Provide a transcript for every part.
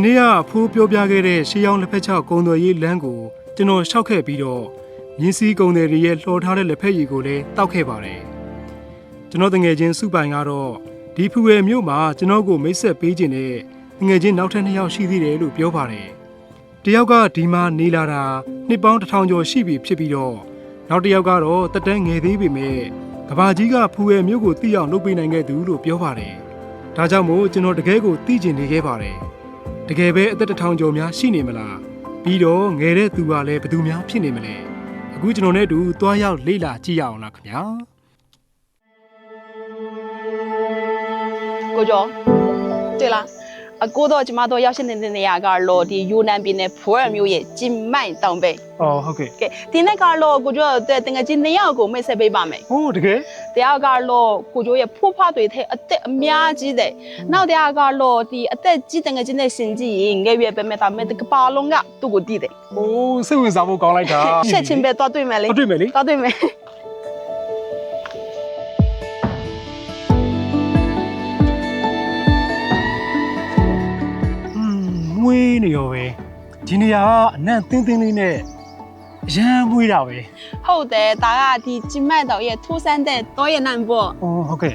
နေ့ကအဖိုးပြောပြခဲ့တဲ့ရှေးရောင်းလက်ဖက်ချောက်ကုံတော်ရေးလမ်းကိုကျွန်တော်ရှောက်ခဲ့ပြီးတော့မြင်းစည်းကုံတွေရဲ့လှော်ထားတဲ့လက်ဖက်ရည်ကိုလည်းတောက်ခဲ့ပါတယ်ကျွန်တော်တငယ်ချင်းစုပိုင်ကတော့ဒီဖူဝဲမြို့မှာကျွန်တော်ကိုမိတ်ဆက်ပေးခြင်းနဲ့တငယ်ချင်းနောက်ထပ်2ယောက်ရှိသေးတယ်လို့ပြောပါတယ်တယောက်ကဒီမှာနေလာတာနှစ်ပေါင်း1000ကျော်ရှိပြီဖြစ်ပြီးတော့နောက်တစ်ယောက်ကတော့တက်တန်းငယ်သေးပေမဲ့ကဘာကြီးကဖူဝဲမြို့ကိုသိအောင်လုပ်ပေးနိုင်ခဲ့သူလို့ပြောပါတယ်ဒါကြောင့်မို့ကျွန်တော်တကယ်ကိုသိကျင်နေခဲ့ပါတယ်တကယ်ပဲအသက်1000ကျော်များရှိနေမလားပြီးတော့ငယ်တဲ့သူကလည်းဘယ်သူများဖြစ်နေမလဲအခုကျွန်တော်နဲ့အတူသွားရောက်လေ့လာကြည့်ရအောင်လားခင်ဗျာကိုကျော်对啦အကိုတော့ကျမတို့ရောက်ရှိနေတဲ့နေရာကတော့ဒီယူနန်ပြည်နယ်ဖွယ်မြို့ရဲ့ကျင်မိုင်တောင်ပဲအော်ဟုတ်ကဲ့ကဲဒီနေ့ကတော့ကိုကျော်တငယ်ချင်း2ယောက်ကိုမိတ်ဆက်ပေးပါမယ်ဟုတ်တကယ်တရားကတော့ကိုကျော်ရဲ့ဖိုးဖွားတွေတဲ့အသက်အများကြီးတဲ့နောက်တရားကတော့ဒီအသက်ကြီးတငယ်ချင်းနဲ့ရှင်ကြီးရင်ငယ်ရွယ်ပဲမဲ့ဒါမဲ့ကပါလုံးကသူ့ကိုတည်တယ်အိုးစိတ်ဝင်စားဖို့ကောင်းလိုက်တာချက်ချင်းပဲသွားတွေ့မယ်လေတွေ့မယ်လေသွားတွေ့မယ်မွေးနေရောပဲဒီနေရာကအနံ့တင်းတင်းလေးနဲ့ရမ်းမွေးတာပဲဟုတ်တယ်ဒါကဒီကျင်မိုင်တောင်ရဲ့ထူးဆန်းတဲ့တောရဲ့နံပေါ့အော်ဟုတ်ကဲ့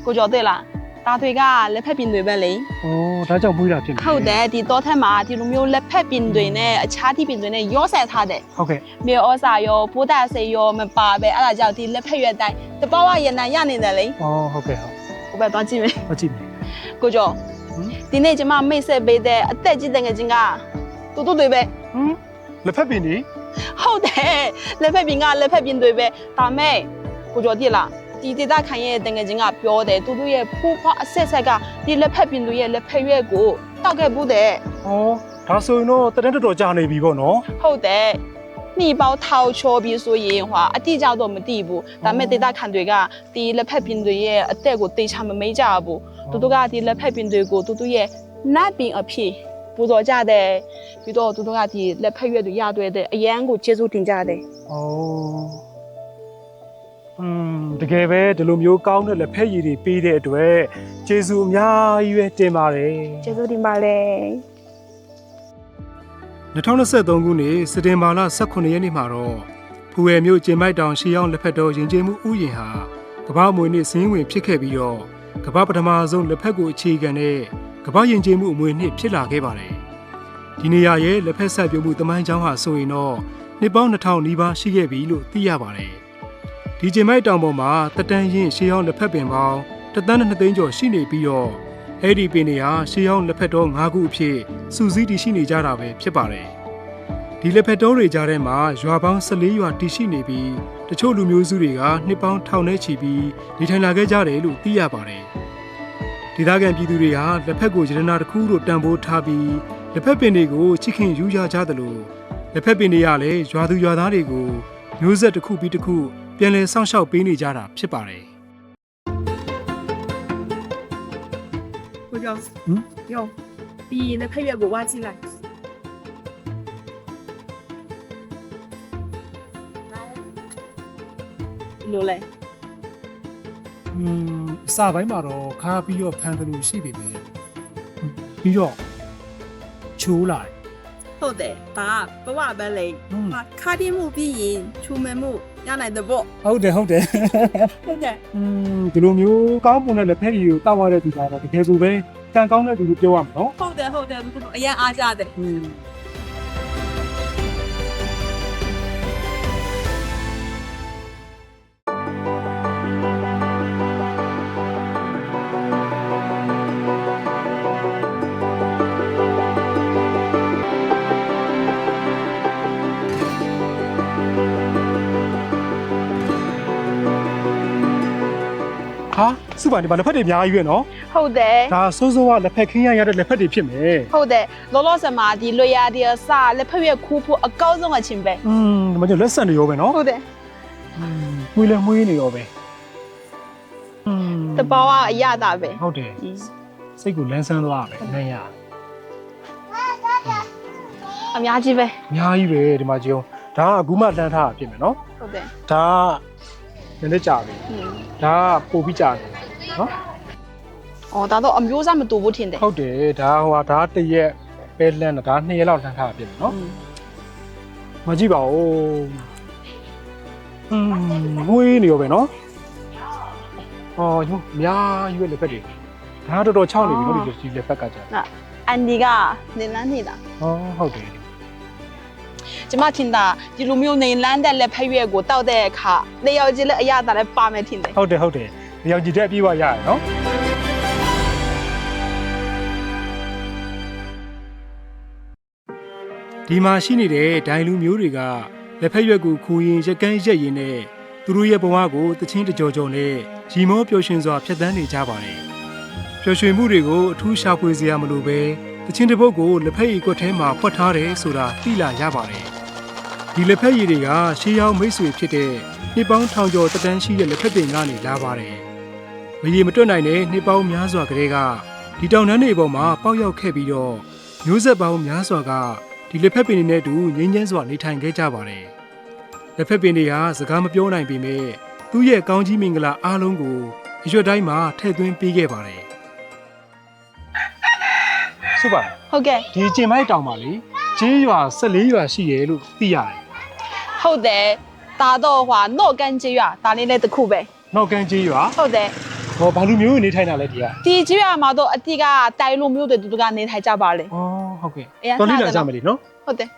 ကိုကျော်တွေ့လားဒါတွေကလက်ဖက်ပင်တွေပဲလေ။အော်ဒါကြောင့်မွေးတာဖြစ်နေ။ဟုတ်တယ်ဒီတောထက်မှာဒီလိုမျိုးလက်ဖက်ပင်တွေနဲ့အခြားသီးပင်တွေနဲ့ရောဆက်ထားတယ်။ဟုတ်ကဲ့။မြေဩစာရောဘိုးတာဆေးရောမပါပဲအဲ့ဒါကြောင့်ဒီလက်ဖက်ရွက်တိုင်းတပောက်ရရနံရနေတယ်လေ။အော်ဟုတ်ကဲ့ဟုတ်။ကိုပဲသွားကြည့်မယ်။သွားကြည့်မယ်။ကိုကျော်ဒီနေ့ကျမမိတ်ဆက်ပေးတဲ့အသက်ကြီးတငယ်ချင်းကတူတူတွေပဲလက်ဖက်ပင်တွေဟုတ်တယ်လက်ဖက်ပင်ကလက်ဖက်ပင်တွေပဲဒါမဲ့ကိုကျော်သိလားဒီဒေတာခိုင်ရဲ့တငယ်ချင်းကပြောတယ်တူတူရဲ့ဖိုးဖွားအဆက်ဆက်ကဒီလက်ဖက်ပင်တွေရဲ့လက်ဖက်ရွက်ကိုတောက်ခဲ့ဘူးတဲ့ဩဒါဆိုရင်တော့တန်းတော်ကြာနေပြီပေါ့နော်ဟုတ်တယ်နှီးပေါထောက်ချောပြီးဆိုရင်ဟွာအတိအကျတော့မသိဘူးဒါမဲ့ဒေတာခိုင်တွေကဒီလက်ဖက်ပင်တွေရဲ့အသက်ကိုတေချာမမေးကြဘူးတူတူကဒီလက်ဖက်ပင်တွေကိုတူတူရဲ့နတ်ပင်အဖြစ်ပူဇော်ကြတယ်ပြီးတော့တူတူကဒီလက်ဖက်ရွက်တွေရတွေ့တဲ့အရန်ကိုကျေးဇူးတင်ကြတယ်တကယ်ပဲဒီလိုမျိုးကောင်းတဲ့လက်ဖက်ရည်တွေပေးတဲ့အတွက်ကျေးဇူးအများကြီးပဲတင်ပါတယ်ကျေးဇူးတင်ပါတယ်2023ခုနှစ်စက်တင်ဘာလ18ရက်နေ့မှာတော့ဖူဝဲမြို့ကျင်မိုက်တောင်ရှေးအောင်လက်ဖက်တော်ရင်ကျေးမှုဥယျာဉ်ဟာကမ္ဘာမွေနှစ်စင်းဝင်ဖြစ်ခဲ့ပြီးတော့ကမ္ဘာပထမဆုံးလက်ဖက်ကိုအခြေခံတဲ့ကမ္ဘာရင်ကျေးမှုအမွေနှစ်ဖြစ်လာခဲ့ပါတယ်ဒီနေရာရဲ့လက်ဖက်ဆက်ပြုံမှုတမိုင်းကျောင်းဟာဆိုရင်တော့နှစ်ပေါင်း2000နီးပါးရှိခဲ့ပြီလို့သိရပါတယ်ဒီကျင်မိုက်တောင်ပေါ်မှာတတန်းရင်ရှေးအောင်လက်ဖက်ပင်ပေါင်း1.2 သိန်းကျော်ရှိနေပြီးတော့အဲ့ဒီပင်တွေဟာရှေးအောင်လက်ဖက်တော်5ခုအဖြစ်စုစည်းတည်ရှိနေကြတာပဲဖြစ်ပါတယ်ဒီလက်ဖက်တော်တွေကြားထဲမှာရွာပေါင်း14ရွာတည်ရှိနေပြီးတချို့လူမျိုးစုတွေကနှစ်ပေါင်း1000နဲ့ချီပြီးနေထိုင်လာခဲ့ကြတယ်လို့သိရပါတယ်ဒေသခံပြည်သူတွေဟာလက်ဖက်ကိုရတနာတစ်ခုလို့တန်ဖိုးထားပြီးလက်ဖက်ပင်တွေကိုချစ်ခင်ယူရကြသလိုလက်ဖက်ပင်တွေကလည်းရွာသူရွာသားတွေကိုမျိုးဆက်တစ်ခုပြီးတစ်ခုပြန်လည်စောင့်ရှောက်ပေးနေကြတာဖြစ်ပါတယ်ကိုကျော်ယောဒီလက်ဖက်ရွက်ကိုဝါကြည့်လိုက်လိုလဲအစပိုင်းမှာတော့ခါပြီးတော့ဖန်တယ်လို့ရှိပေမဲ့ပြီးတော့ချိုးလာတယ်ဟုတ်တယ်ဒါကဘဝပဲလေခါတိမှုပြီးရင်ချူမယ်မှုရနိုင်တဲ့ပေါ့ဟုတ်တယ်ဟုတ်တယ်ဒီလိုမျိုးကောင်းပုံနဲ့လက်ဖက်ရည်ကိုတောက်ရတဲ့သူကတော့တကယ်ဆိုပဲကံကောင်းတဲ့သူလို့ပြောရမှာနော်ဟုတ်တယ်အရင်အားကြတယ်ဟာစုပါဒီမှာလက်ဖက်တွေအများကြီးပဲနော်ဟုတ်တယ်ဒါစိုးစိုးကလက်ဖက်ခင်းရတဲ့လက်ဖက်တွေဖြစ်မယ်ဟုတ်တယ်လောလောဆယ်မှာဒီလွေရဒီအစလက်ဖက်ရွက်ခူးဖို့အကောင်းဆုံးအချင်းပဲဒီမှာကျလက်ဆန်တွေရောပဲနော်ဟုတ်တယ်မွေးလဲမွေးနေရောပဲတပောက်ကအရတာပဲဟုတ်တယ်စိတ်ကိုလန်းဆန်းသွားပဲနန်းရအများကြီးပဲအများကြီးပဲဒီမှာကြည့်အောင်ဒါကအခုမှလှမ်းထားတာဖြစ်မယ်နော်ဟုတ်တယ်ဒါကနည်းနည်းကြာပြီဒါကပို့ပြီးကြာတယ်နော်ဒါတော့အမျိုးအစားမတူဘူးထင်တယ်ဟုတ်တယ်ဒါဟိုဒါတရက် ပဲလန်းတာ2ရက်လောက်လှမ်းထားပြတယ်နော်မကြည့်ပါဦးမွေးနေရောပဲနော်အော်ညများရွေးလက်ဖက်တွေဒါတော်တော်ချောင်းနေပြီနော်ဒီလက်ဖက်ကကြာအန်ဒီကနေလန်းနေတာဟုတ်တယ်ကျမထင်တာဒီလိုမျိုးနေလန်းတဲ့လက်ဖက်ရွက်ကိုတောက်တဲ့အခါတယောက်ကြီးလည်းအရသာလည်းပါမယ်ထင်တယ်ဟုတ်တယ်တယောက်ကြီးတက်ပြီးွားရတယ်နော်ဒီမှာရှိနေတဲ့ဒိုင်လူမျိုးတွေကလက်ဖက်ရွက်ကိုခူရင်ရက်ကန်းရက်ရင်နဲ့သူတို့ရဲ့ဘဝကိုတချင်းတကြောကြောနဲ့ရီမောပျော်ရွှင်စွာဖြတ်သန်းနေကြပါတယ်ပျော်ရွှင်မှုတွေကိုအထူးရှာဖွေစရာမလိုပဲတချင်းတစ်ပုတ်ကိုလက်ဖက်ရည်ကွက်ထဲမှာဖွက်ထားတယ်ဆိုတာသိလာရပါတယ်ဒီလက်ဖက်ရည်တွေကရှေးရောက်မိတ်ဆွေဖြစ်တဲ့နှစ်ပေါင်းထောင်ကျော်တန်းရှိတဲ့လက်ဖက်ပင်ကနေလာပါတယ်မရေမတွက်နိုင်တဲ့နှစ်ပေါင်းများစွာကလေးကဒီတောင်တန်းတွေပေါ်မှာပေါက်ရောက်ခဲ့ပြီးတော့မျိုးဆက်ပေါင်းများစွာကဒီလက်ဖက်ပင်တွေနဲ့အတူငြိမ်းချမ်းစွာနေထိုင်ခဲ့ကြပါတယ်လက်ဖက်ပင်တွေဟာစကားမပြောနိုင်ပေမဲ့သူ့ရဲ့ကောင်းကြီးမင်္ဂလာအားလုံးကိုအရွက်တိုင်းမှာထည့်သွင်းပေးခဲ့ပါတယ်ဆိုပါဟုတ်ကဲ့ဒီကျင်မိုက်တောင်ပါလေကျေးရွာ14ရွာရှိရဲလို့သိရတယ်ဟုတ်တယ်ဒါတော့နော့ကန်ကျေးရွာဒါလေးလည်းတစ်ခုပဲနော့ကန်ကျေးရွာဟုတ်တယ်ဘာလူမျိုးနေထိုင်တာလဲဒီကျေးရွာမှာတော့အတိကတိုင်လူမျိုးတွေတူတူကနေထိုင်ကြပါလေဟုတ်ကဲ့တော်လိလာကြမယ်လေနော်ဟုတ်တယ်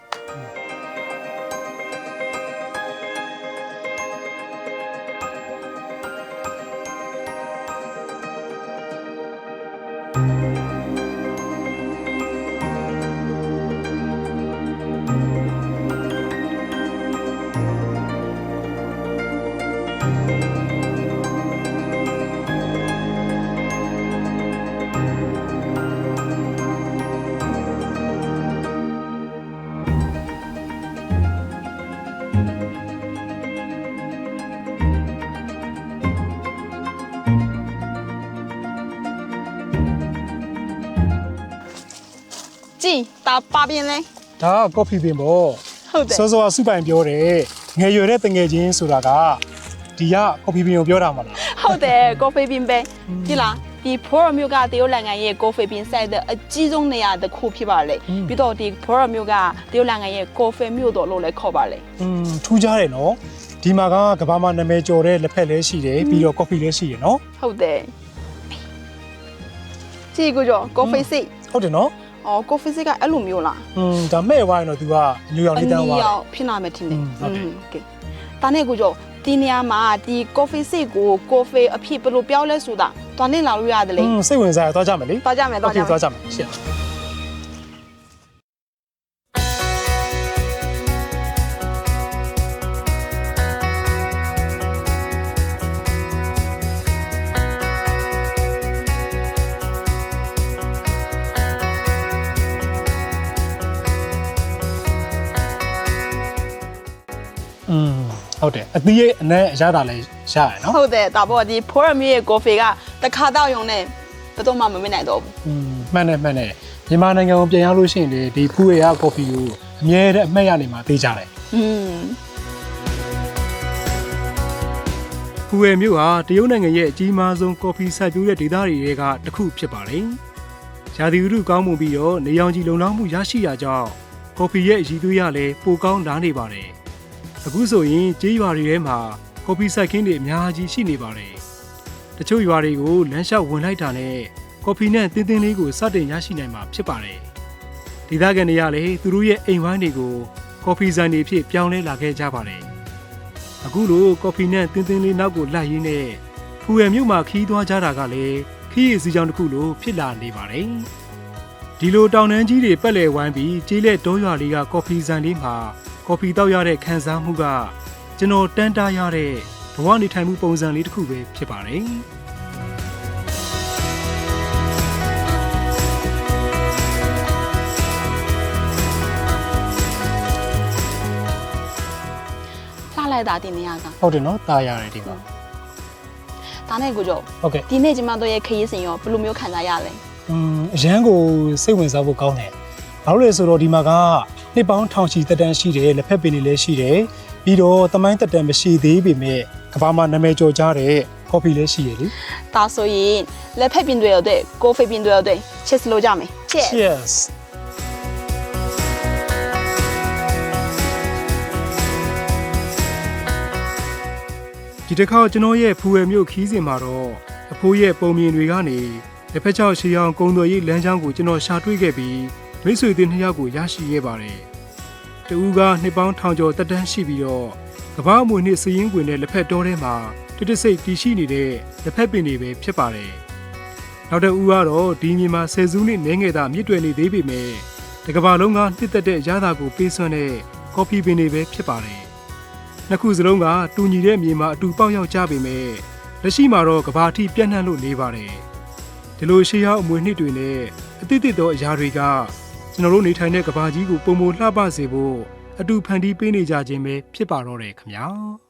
ဒါပါပြင်းလဲဒါကော်ဖီပင်ပေါ့ဟုတ်တယ်စောစောစုပိုင်ပြောတယ်ငယ်ရွယ်တဲ့တငယ်ချင်းဆိုတာကဒီကကော်ဖီပင်ကိုပြောတာမလားဟုတ်တယ်ကော်ဖီပင်ပဲကြည့်လားဒီဖော်ရမျိုးကတရုတ်နိုင်ငံရဲ့ကော်ဖီပင်ဆိုင်တဲ့အကြီးဆုံးနေရာတစ်ခုဖြစ်ပါလေပြီးတော့ဒီဖော်ရမျိုးကတရုတ်နိုင်ငံရဲ့ကော်ဖီမြို့တော်လို့လည်းခေါ်ပါလေထူးခြားတယ်နော်ဒီမှာကကဘာမှာနာမည်ကျော်တဲ့လက်ဖက်လည်းရှိတယ်ပြီးတော့ကော်ဖီလည်းရှိတယ်နော်ဟုတ်တယ်ကြည့်ကြကြောကော်ဖီစိဟုတ်တယ်နော်ကော်ဖီစိကအဲ့လိုမျိုးလားဒါမဲ့ဝိုင်းတော့ तू ကညူယောက်လေးတန်းဝါဖြစ်နာမယ်ထင်တယ်ဟုတ်ကဲ့ဒါနဲ့ကိုကြောဒီနေရာမှာဒီကော်ဖီစိကိုကော်ဖီအဖြစ်ဘယ်လိုပြောင်းလဲဆိုတာတွားနေလာလို့ရတယ်လေစိတ်ဝင်စားရသွားကြမယ်လေသွားကြမယ်သွားကြမယ်ရှင်းဟုတ်တယ်အသီးရဲ့အနဲ့အရတာလည်းရရနော်ဟုတ်တယ်ဒါပေါ့ဒီဖော်ရမီရဲ့ကော်ဖီကတစ်ခါတော့ယုံနဲ့ဘယ်တော့မှမမနိုင်တော့ဘူးမှန်တယ်မြန်မာနိုင်ငံကိုပြန်ရောက်လို့ရှိရင်ဒီဖူးရကော်ဖီကိုအမြဲတမ်းအမှတ်ရနေမှာသိကြတယ်ဖူးရမြို့ဟာတရုတ်နိုင်ငံရဲ့အကြီးမားဆုံးကော်ဖီစိုက်ပျိုးတဲ့ဒေသတွေကတစ်ခုဖြစ်ပါတယ်ရာသီဥတုကောင်းမှုပြီးတော့နေရောင်ခြည်လုံလောက်မှုရရှိရကြောင်းကော်ဖီရဲ့အရည်အသွေးရလည်းပိုကောင်းလာနေပါတယ်အခုဆိုရင်ကျေးရွာတွေထဲမှာကော်ဖီစိုက်ခင်းတွေအများကြီးရှိနေပါတယ်တချို့ရွာတွေကိုလမ်းလျှောက်ဝင်လိုက်တာနဲ့ကော်ဖီနဲ့တင်းတင်းလေးကိုစတင်ရရှိနိုင်မှာဖြစ်ပါတယ်ဒေသခံတွေကလည်းသူတို့ရဲ့အိမ်ဝိုင်းတွေကိုကော်ဖီဆိုင်တွေဖြစ်ပြောင်းလဲလာခဲ့ကြပါတယ်အခုလိုကော်ဖီနဲ့တင်းတင်းလေးနောက်ကိုလိုက်ရင်းနဲ့ဖူရယ်မြို့မှာခီးသွားကြတာကလည်းခီးရည်စီကြောင်တစ်ခုလိုဖြစ်လာနေပါတယ်ဒီလိုတောင်တန်းကြီးတွေပက်လည်ဝိုင်းပြီးကျေးလက်တောရွာလေးကကော်ဖီဆိုင်လေးမှာကော်ဖီတောက်ရတဲ့ခံစားမှုကကျွန်တော်တန်းတားရတဲ့ဘဝနေထိုင်မှုပုံစံလေးတစ်ခုပဲဖြစ်ပါတယ်လှလိုက်တာဒီနေရာကဟုတ်တယ်နော်တာရတယ်ဒီမှာဒါနဲ့ကိုကျော်ဟုတ်ကဲ့ဒီနေ့ကျမတို့ရဲ့ခရီးစဉ်ရောဘယ်လိုမျိုးခံစားရလဲအရန်ကိုစိတ်ဝင်စားဖို့ကောင်းတယ်ဘာလို့လဲဆိုတော့ဒီမှာကနှစ်ပေါင်းထောင်ချီတက်တန်းရှိတယ်လက်ဖက်ပင်တွေလည်းရှိတယ်ပြီးတော့သမိုင်းတက်တန်းမရှိသေးပေမဲ့ကမ္ဘာမှာနာမည်ကျော်ကြတဲ့ကော်ဖီလည်းရှိရလေဒါဆိုရင်လက်ဖက်ပင်တွေရောတဲ့ကော်ဖီပင်တွေရောတဲ့ cheers လို့ကြမယ် cheers ဒီတစ်ခါကျွန်တော်ရဲ့ဖူဝယ်မြို့ခီးစဉ်မှာတော့အဖိုးရဲ့ပုံမြင်တွေကနေလက်ဖက်ချောက်ရှေးအောင်ကုံတော်ရေးလမ်းကြောင်းကိုကျွန်တော်ရှာတွေ့ခဲ့ပြီးမိတ်ဆွေတွေနှစ်ယောက်ကိုရရှိခဲ့ပါတယ်။တဦးကနှစ်ပေါင်းထောင်ကျော်တက်တန်းရှိပြီးတော့ကမ္ဘာအမွေနှစ်စည်ရင်းဝင်တဲ့လက်ဖက်တောထဲမှာတစ်တဆိတ်တည်ရှိနေတဲ့လက်ဖက်ပင်တွေပဲဖြစ်ပါတယ်။နောက်တစ်ဦးကတော့ဒီမြေမှာဆယ်စုနှစ်နေငယ်သာမြစ်တွယ်နေသေးပေမဲ့တကမ္ဘာလုံးကနှစ်သက်တဲ့ရသာကိုပေးစွမ်းတဲ့ကော်ဖီပင်တွေပဲဖြစ်ပါတယ်။နှစ်ခုစလုံးကတူညီတဲ့မြေမှာအတူပေါက်ရောက်ကြပေမဲ့လက်ရှိမှာတော့ကမ္ဘာအထိပြန့်နှံ့လို့နေပါတယ်။ဒီလိုရှေးဟောင်းအမွေနှစ်တွေနဲ့အသစ်သစ်သောအရာတွေကကျွန်တော်တို့နေထိုင်တဲ့ကမ္ဘာကြီးကိုပုံမလှပစေဖို့အတူဖန်တီးပေးနေကြခြင်းပဲဖြစ်ပါတော့တယ်ခင်ဗျာ။